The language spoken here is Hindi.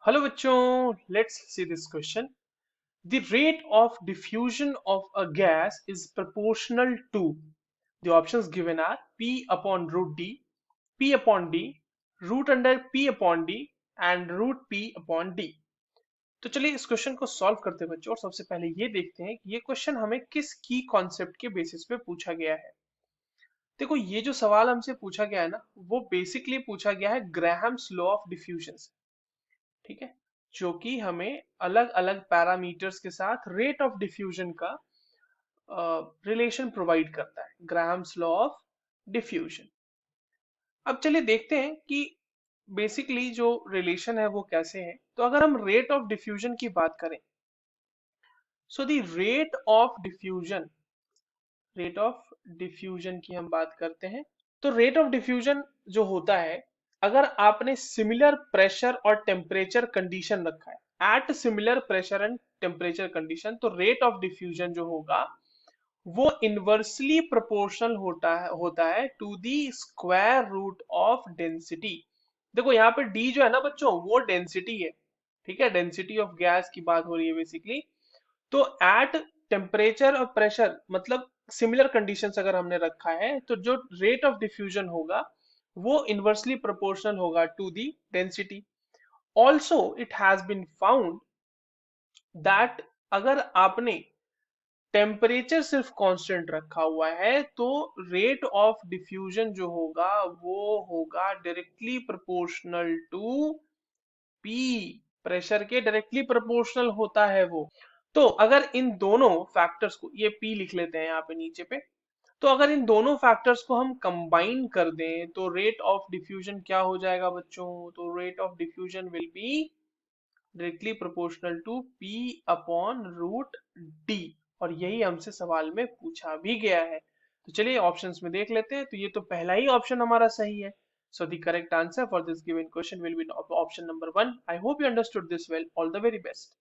हेलो बच्चों, let's see this question. The rate of diffusion of a gas is proportional to. The options given are P upon root D, P upon D, root under P upon D and root P upon D. तो चलिए इस क्वेश्चन को सॉल्व करते हैं बच्चों, और सबसे पहले ये देखते हैं कि ये क्वेश्चन हमें किस की कॉन्सेप्ट के बेसिस पे पूछा गया है. देखो, ये जो सवाल हमसे पूछा गया है ना, वो बेसिकली पूछा गया है ग्राहम्स लॉ ऑफ डिफ्यूजन से. ठीक है, जो कि हमें अलग अलग पैरामीटर्स के साथ रेट ऑफ डिफ्यूजन का रिलेशन प्रोवाइड करता है, ग्राहम्स लॉ ऑफ डिफ्यूजन. अब चलिए देखते हैं कि बेसिकली जो रिलेशन है वो कैसे है. तो अगर हम रेट ऑफ डिफ्यूजन की बात करें, so the rate of diffusion की हम बात करते हैं. तो रेट ऑफ डिफ्यूजन जो होता है, अगर आपने सिमिलर प्रेशर और टेम्परेचर कंडीशन रखा है, at similar pressure and temperature condition, तो रेट ऑफ डिफ्यूजन जो होगा वो इनवर्सली प्रोपोर्शनल होता है to the square root of density. देखो यहाँ पे डी जो है ना बच्चों, वो डेंसिटी है. ठीक है, डेंसिटी ऑफ गैस की बात हो रही है बेसिकली. तो एट टेम्परेचर और प्रेशर, मतलब सिमिलर कंडीशंस अगर हमने रखा है, तो जो रेट ऑफ डिफ्यूजन होगा वो इनवर्सली प्रोपोर्शनल होगा to the density. Also it has been found that अगर आपने टेम्परेचर सिर्फ कांस्टेंट रखा हुआ है, तो रेट ऑफ डिफ्यूजन जो होगा वो होगा directly proportional to P. Pressure के डायरेक्टली प्रोपोर्शनल होता है वो. तो अगर इन दोनों फैक्टर्स को, ये पी लिख लेते हैं यहाँ पे नीचे पे, तो अगर इन दोनों फैक्टर्स को हम कंबाइन कर दें तो रेट ऑफ डिफ्यूजन क्या हो जाएगा बच्चों? तो rate of diffusion will be directly proportional to P upon root D. और यही हमसे सवाल में पूछा भी गया है. तो चलिए ऑप्शंस में देख लेते हैं. तो ये तो पहला ही ऑप्शन हमारा सही है. So the correct answer for this given question will be option number 1. I hope you understood this well. All the very best.